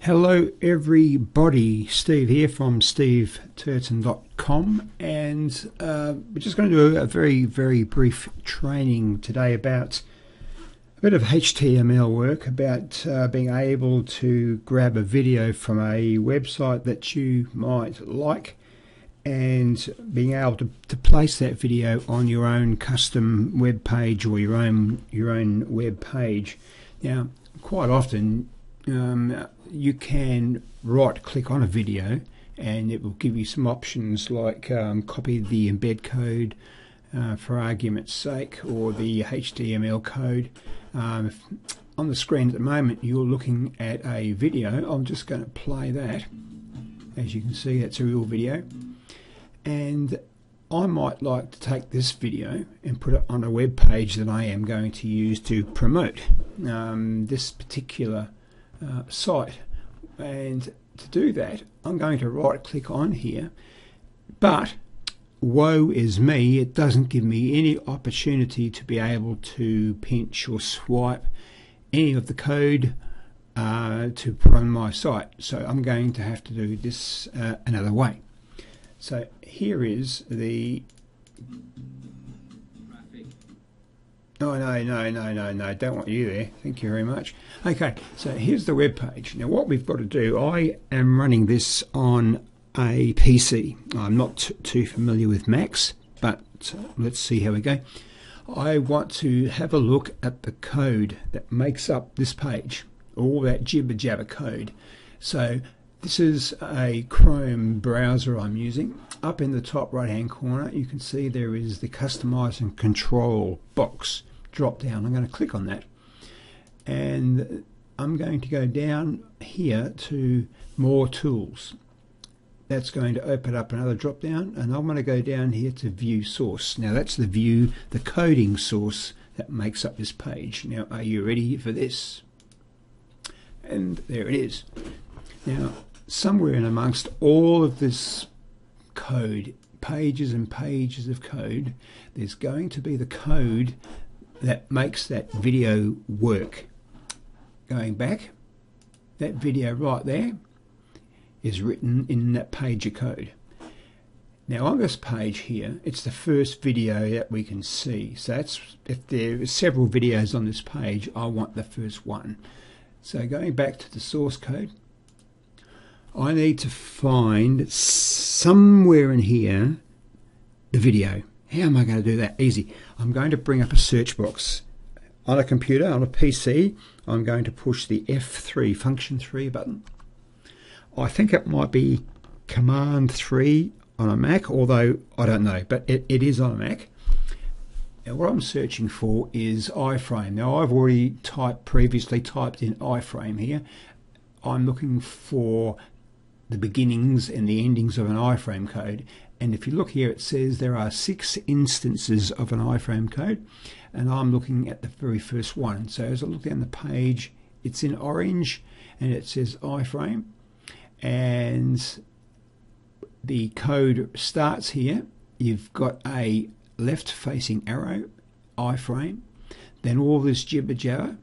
Hello everybody, Steve here from steveturton.com, and we're just going to do a very brief training today about a bit of HTML work, about being able to grab a video from a website that you might like and being able to place that video on your own custom web page or your own web page. Now, quite often you can right click on a video and it will give you some options like copy the embed code for argument's sake, or the HTML code. On the screen at the moment you're looking at a video. I'm just going to play that. As you can see, that's a real video, and I might like to take this video and put it on a web page that I am going to use to promote this particular site. And to do that, I'm going to right click on here, but woe is me, it doesn't give me any opportunity to be able to pinch or swipe any of the code to put on my site. So I'm going to have to do this another way. So here is the... Oh, no, don't want you there. Thank you very much. Okay, so here's the web page. Now what we've got to do, I am running this on a PC. I'm not too familiar with Macs, but let's see how we go. I want to have a look at the code that makes up this page, all that jibber jabber code. So this is a Chrome browser I'm using. Up in the top right hand corner you can see there is the customize and control box drop down. I'm going to click on that, and I'm going to go down here to more tools. That's going to open up another drop down, and I'm going to go down here to view source. Now that's the coding source that makes up this page. Now are you ready for this? And there it is. Now somewhere in amongst all of this code, pages and pages of code, there's going to be the code that makes that video work. Going back, that video right there is written in that page of code. Now on this page here, it's the first video that we can see. So that's, if there are several videos on this page, I want the first one. So going back to the source code, I need to find somewhere in here the video. How am I going to do that? Easy. I'm going to bring up a search box. On a computer, on a PC, I'm going to push the F3, function 3 button. I think it might be command 3 on a Mac, although I don't know, but it is on a Mac. Now what I'm searching for is iFrame. Now I've already previously typed in iFrame here. I'm looking for the beginnings and the endings of an iFrame code, and if you look here it says there are 6 instances of an iFrame code, and I'm looking at the very first one. So as I look down the page, it's in orange and it says iFrame, and the code starts here. You've got a left facing arrow, iFrame, then all this jibber jabber,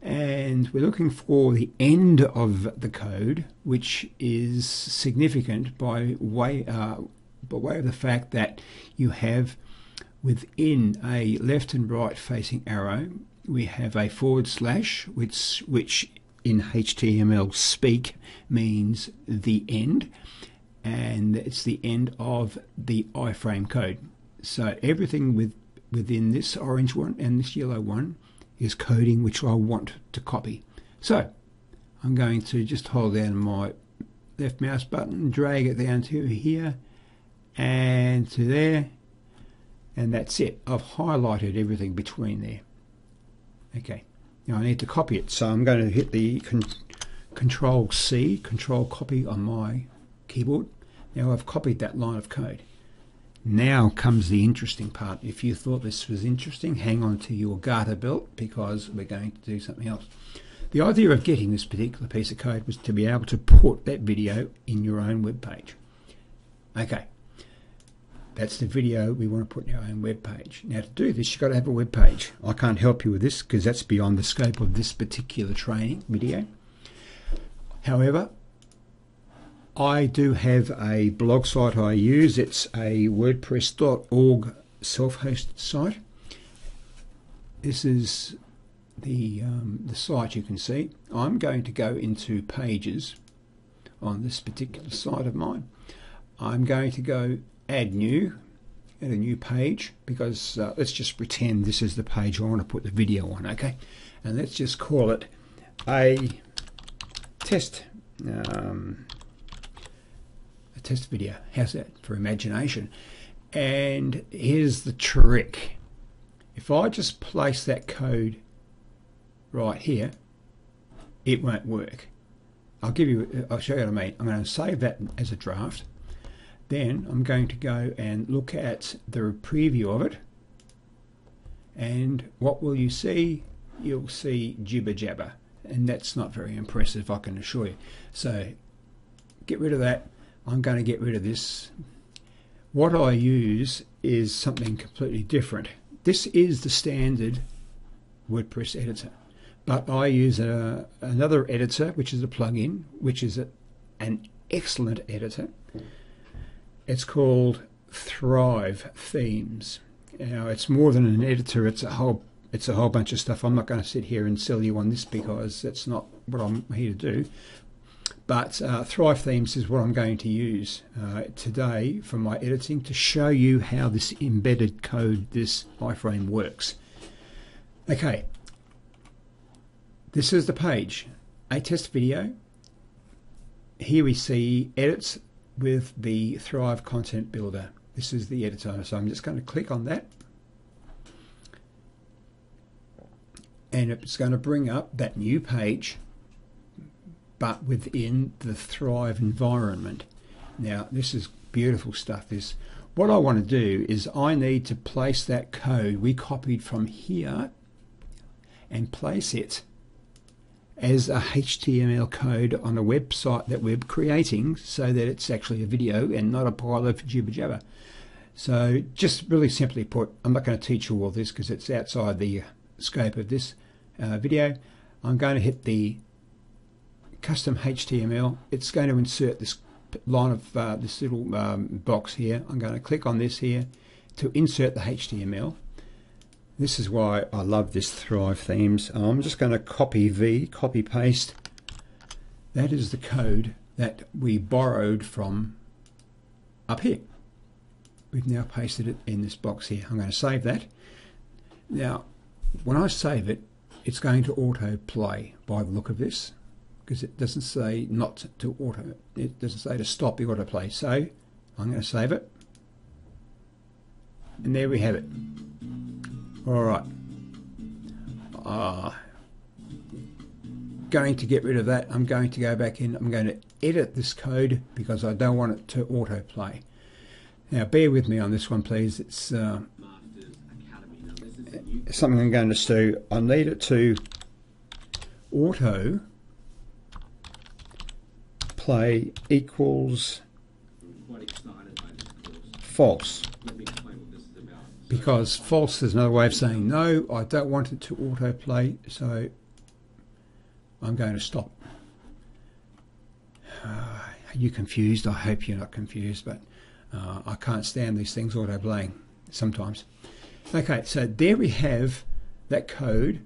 and we're looking for the end of the code, which is significant by way of the fact that you have within a left and right facing arrow, we have a /, which in HTML speak means the end, and it's the end of the iFrame code. So everything within this orange one and this yellow one is coding which I want to copy. So I'm going to just hold down my left mouse button, drag it down to here and to there, and that's it. I've highlighted everything between there. Okay, now I need to copy it, so I'm going to hit the Control C, Control Copy on my keyboard. Now I've copied that line of code. Now comes the interesting part. If you thought this was interesting, hang on to your garter belt, because we're going to do something else. The idea of getting this particular piece of code was to be able to put that video in your own web page. Okay, that's the video we want to put in our own web page. Now to do this, you've got to have a web page. I can't help you with this because that's beyond the scope of this particular training video. However, I do have a blog site I use. It's a WordPress.org self-hosted site. This is the site you can see. I'm going to go into pages on this particular site of mine. I'm going to go add a new page, because let's just pretend this is the page I want to put the video on, okay? And let's just call it a test video. How's that for imagination? And here's the trick. If I just place that code right here, it won't work. I'll show you what I mean. I'm going to save that as a draft. Then I'm going to go and look at the preview of it. And what will you see? You'll see jibber jabber. And that's not very impressive, I can assure you. So get rid of that. I'm going to get rid of this. What I use is something completely different. This is the standard WordPress editor, but I use another editor, which is a plugin, which is an excellent editor. It's called Thrive Themes. Now, it's more than an editor. It's a whole bunch of stuff. I'm not going to sit here and sell you on this, because that's not what I'm here to do. But Thrive Themes is what I'm going to use today for my editing, to show you how this embedded code, this iFrame, works. Okay, this is the page, a test video. Here we see edits with the Thrive Content Builder. This is the editor, so I'm just going to click on that. And it's going to bring up that new page, but within the Thrive environment. Now, this is beautiful stuff. What I want to do is I need to place that code we copied from here and place it as a HTML code on a website that we're creating, so that it's actually a video and not a pile of jibber jabber. So just really simply put, I'm not going to teach you all this because it's outside the scope of this video. I'm going to hit the custom HTML. It's going to insert this line of this little box here. I'm going to click on this here to insert the HTML. This is why I love this Thrive Themes. I'm just going to copy paste. That is the code that we borrowed from up here. We've now pasted it in this box here. I'm going to save that. Now, when I save it, it's going to autoplay by the look of this, because it doesn't say not to auto. It doesn't say to stop the autoplay. So I'm going to save it. And there we have it. All right. Going to get rid of that. I'm going to go back in. I'm going to edit this code because I don't want it to autoplay. Now, bear with me on this one, please. It's something I'm going to do. I need it to auto play equals false. Because false is another way of saying no, I don't want it to autoplay, so I'm going to stop. Are you confused? I hope you're not confused, but I can't stand these things autoplaying sometimes. Okay, so there we have that code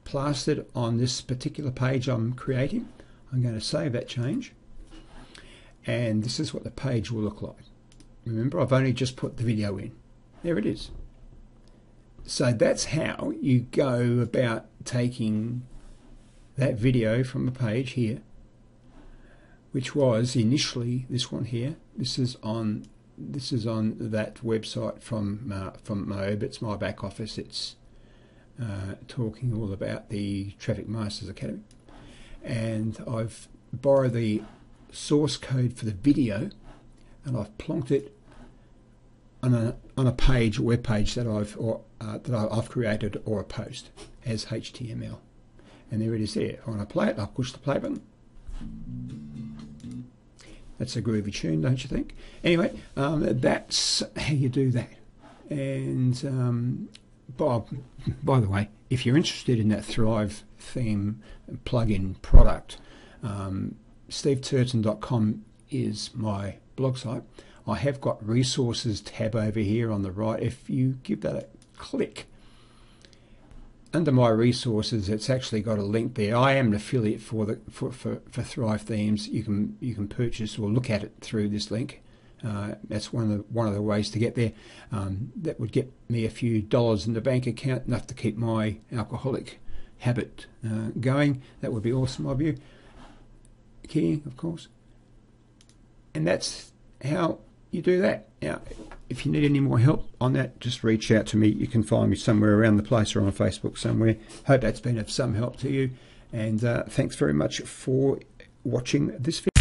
plastered on this particular page I'm creating. I'm going to save that change, and this is what the page will look like. Remember, I've only just put the video in. There it is. So that's how you go about taking that video from a page here, which was initially this one here. This is on that website from Moab. It's my back office. It's talking all about the Traffic Masters Academy, and I've borrowed the source code for the video, and I've plonked it on a page, a web page that I've created, or a post as HTML, and there it is. There. When I play it, I'll push the play button. That's a groovy tune, don't you think? Anyway, that's how you do that. And by the way, if you're interested in that Thrive theme plugin product, steveturton.com is my blog site. I have got resources tab over here on the right. If you give that a click, under my resources, it's actually got a link there. I am an affiliate for Thrive Themes. You can purchase or look at it through this link. That's one of the ways to get there. That would get me a few dollars in the bank account, enough to keep my alcoholic habit going. That would be awesome of you. Key, of course. And that's how you do that. Now, if you need any more help on that, just reach out to me. You can find me somewhere around the place or on Facebook somewhere. Hope that's been of some help to you. And thanks very much for watching this video.